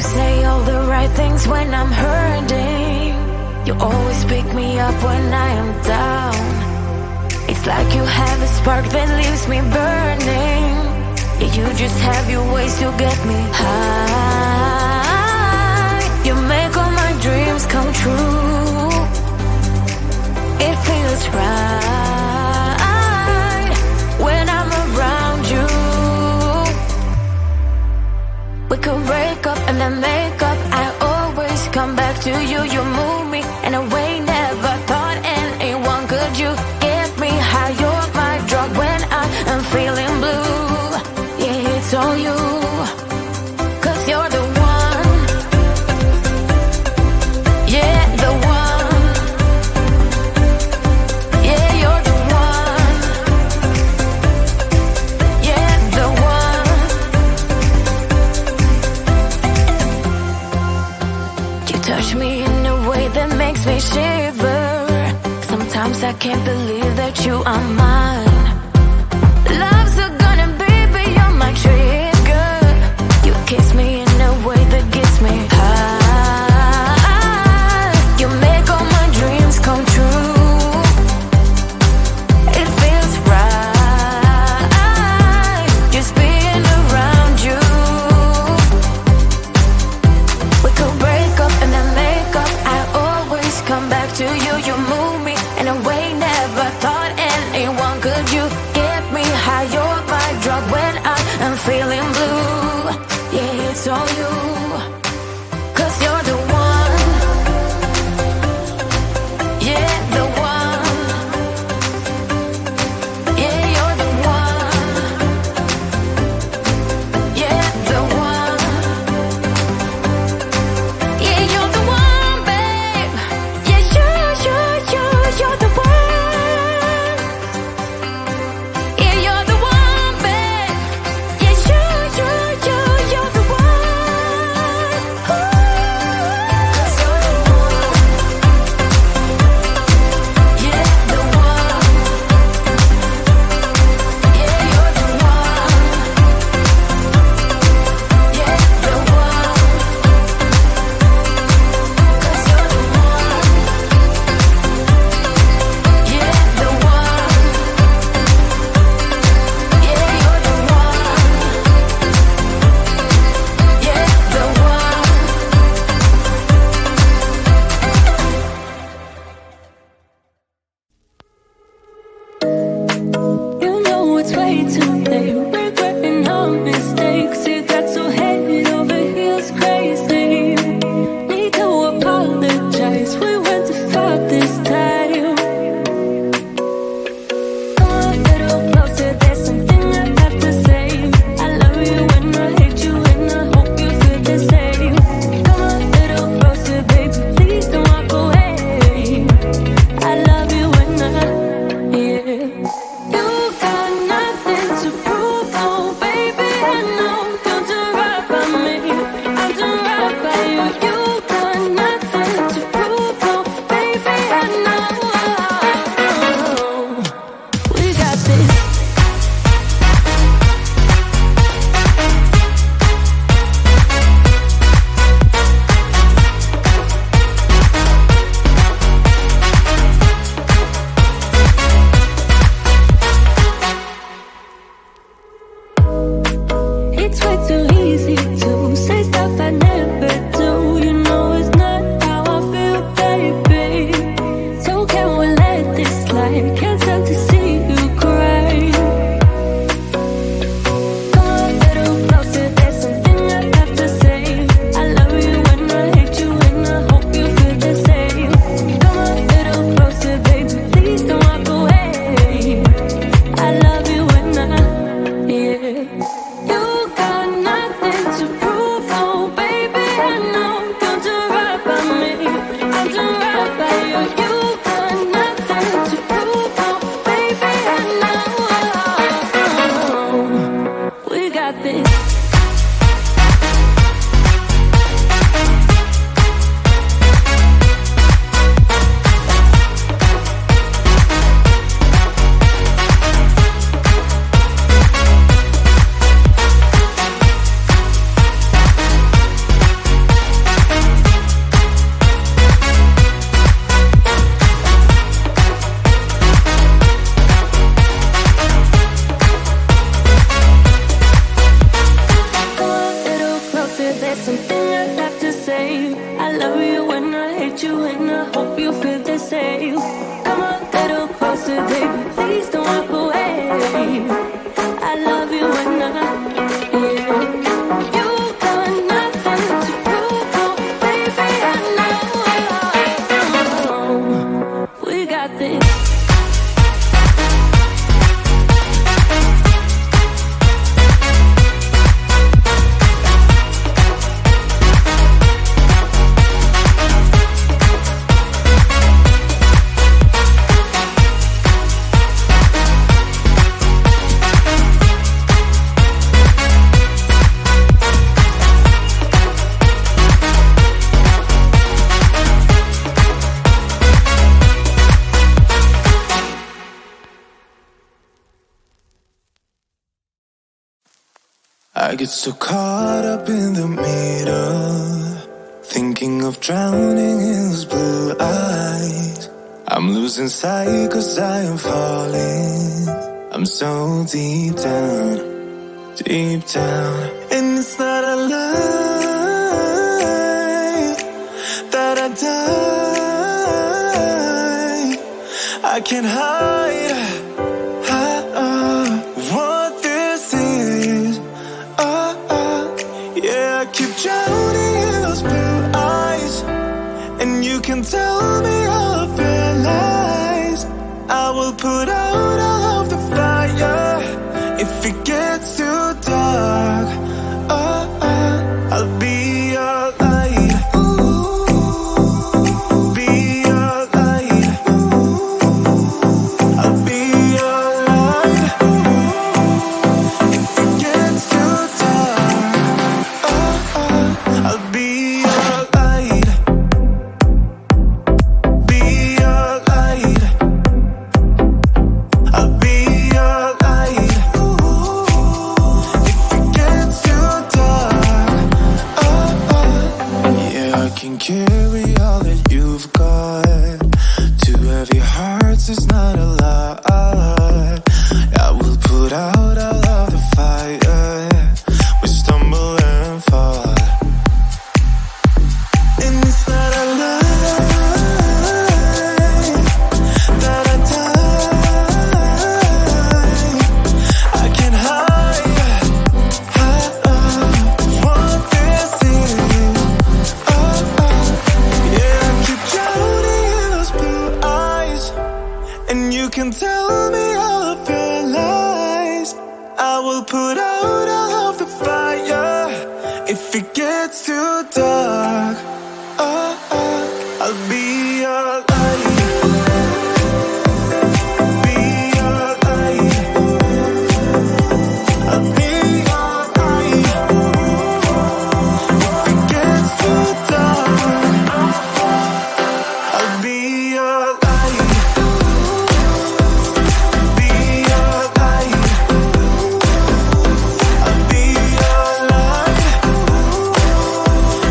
say all the right things when I'm hurting. You always pick me up when I am down. It's like you have a spark that leaves me burning. Yeah, you just have your ways to get me high. You make all my dreams come true. It feels right when I'm around you. We could break up and then make up. I always come back to you. You move me in a way never thought anyone could. You get me high. You're my drug when I am feeling blue. Yeah, it's all you, 'cause you're the one. Yeah, the one. Yeah, you're the one. Yeah, the one. You touch me in a way that makes me shiver. Sometimes I can't believe that you are mine. Love's a gun and baby, you're my trigger. You kiss me in a way that gets me high. You make all my dreams come true. It feels right just being around you. We could break up and then make up. I always come back to you. You move me in a way never thought anyone could. You get me high. You're my drug when I am feeling blue. Yeah, it's all you, 'cause you're the one. Yeah, the one. Yeah, you're the one. Yeah, the one. Yeah, you're the one, babe. Yeah, you're the one. Yeah, you're the one, babe. Yeah, I love you and you got nothing to prove, oh, baby, I know. We got this. I get so caught up in the middle, thinking of drowning in those blue eyes. I'm losing sight 'cause I am falling. I'm so deep down, and it's not a lie that I die. I can't hide what this is. Yeah, I keep drowning in those blue eyes, and you can tell me all of your lies. I will put out all of the fire if it gets too dark. I'll be your light. Be your light. I'll be your light. If it gets too dark, I'll be your light. Be your light. I'll be your light. If it gets too dark, yeah, I can carry all that you've got. Two heavy hearts is not a lot. I will put out all of the fire. We stumble and fall, and it's not a lie that I die. I can't hide what this is. Yeah, I keep drowning in those blue eyes, and you can tell me all of your lies. I will put out all of the fire if it gets too dark. I'll be your light. Be your light. I'll be your light. If it gets too dark, I'll be your light. Be your light. I'll be your light.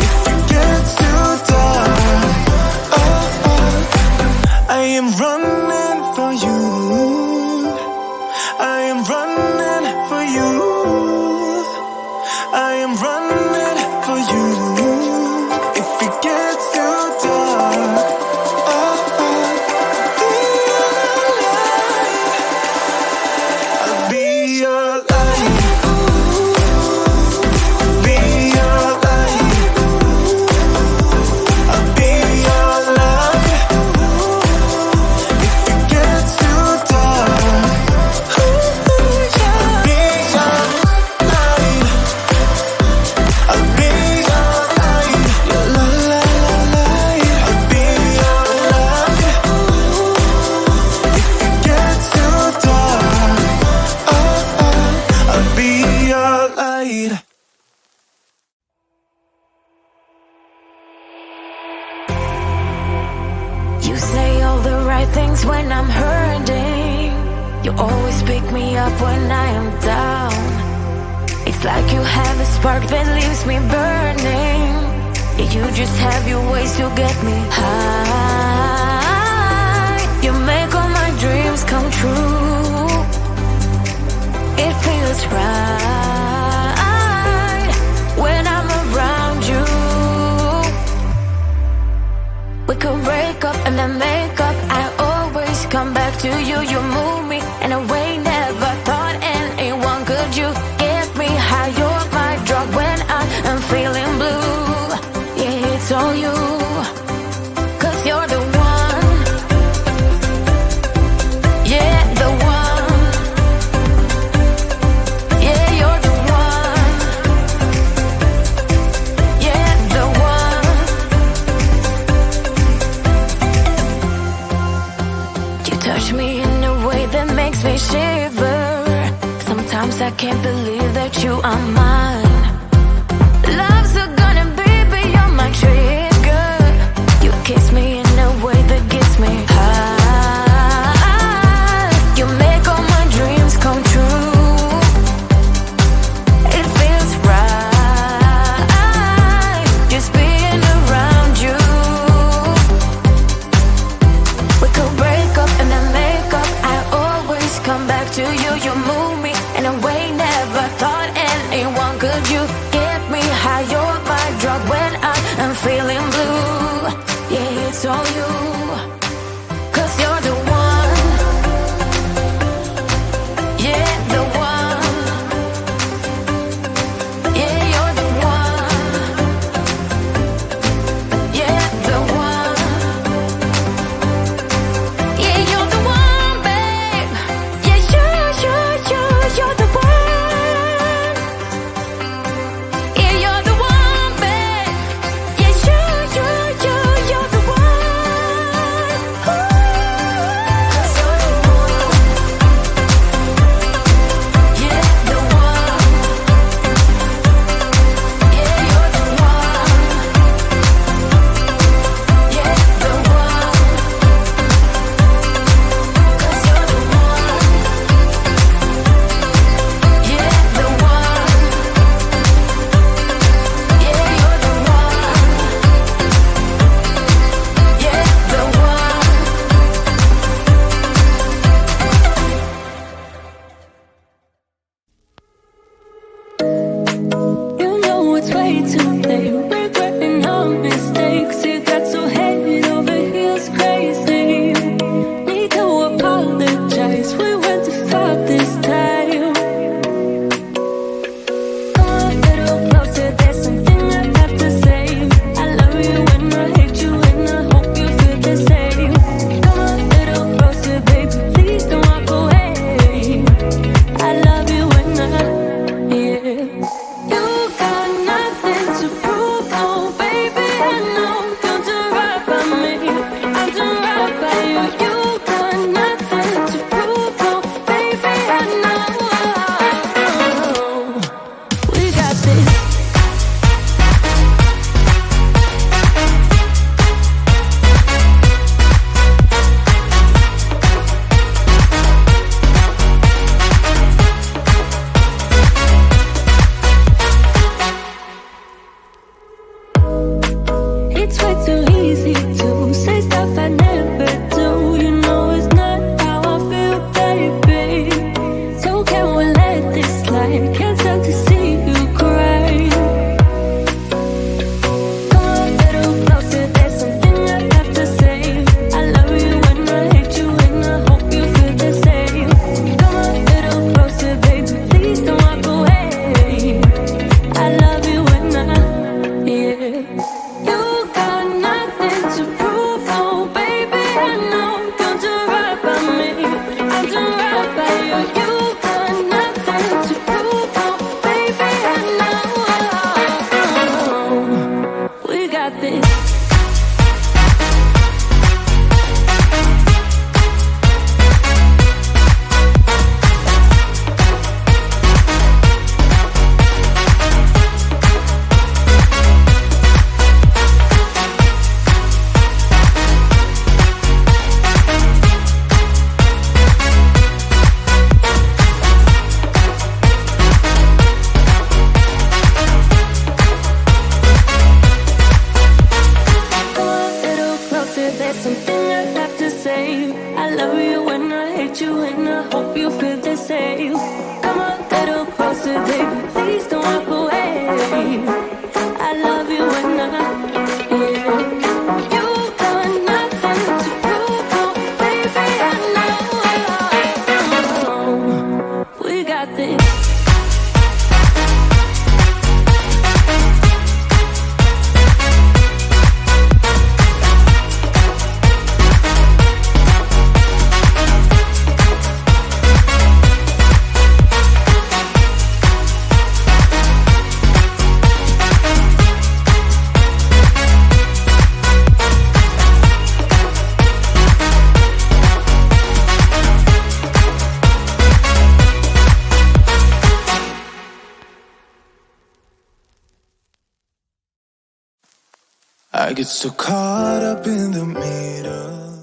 If it gets too dark, I am running for you. I am running for you. I am running for you. If it gets too dark, I'll be your light. Be your light. I'll be your light. If it gets too dark, I'll be your light. I'll be your light. Your light. I'll be your light. If it gets too dark, I'll be your light. You say all the right things when I'm hurting. You always pick me up when I am down. It's like you have a spark that leaves me burning. Yeah, you just have your ways to get me high. You make all my dreams come true. It feels right when I'm around you. We could break up and then make up. I always come back to you. You move me in a way never thought times I can't believe that you are mine. Love's gonna be beyond my trigger. You kiss me in a way that gets me high. You make all my dreams come true. It feels right just being around you. We could break up and then make up. I always come back to you. You move me in a way never thought anyone could. You get me high. You're my drug when I am feeling blue. Yeah, it's all you. 'Cause you're the one. Yeah, the one. Yeah, you're the one. Yeah, the one. Yeah, you're the one, babe. Yeah, you're the one. Yeah, you're the one, babe. Yeah, you're the one. Ooh. 'Cause you're the one. Yeah, the one. Yeah, you're the one. Yeah, the one. 'Cause you're the one. Yeah, the one. Yeah, you're the one. Yeah, the one. You know it's way too late. Regretting our mistakes. You got so head over heels crazy. Need to apologize. We went too far this time. Come a little closer. There's something I have to say. I love you and I hate you and I hope you feel the same. Come a little closer, baby. Please don't walk away. I love you and yeah. You got nothing to prove, oh baby. I know you'll do right by me. I'll do right by you. You got nothing to prove, oh baby. I know we got this. It's way too easy to say stuff I never do. You know it's not how I feel, baby. So can we let this slide? Can't stand to see you cry. Come a little closer. There's something I have to say. I love you and I hate you and I hope you feel the same. Come a little closer, baby. Please don't walk away. I love you and yeah. You got nothing to prove, oh baby. I know you'll do right by me. I'll do right by you. You got nothing to prove, oh baby. I know we got this. Come a little closer. There's something I have to say. I love you and I hate you and I hope you feel the same. Come a little closer, baby. Please don't walk away. I love you and yeah. You got nothing to prove, oh baby. I know we got this. I get so caught up in the middle.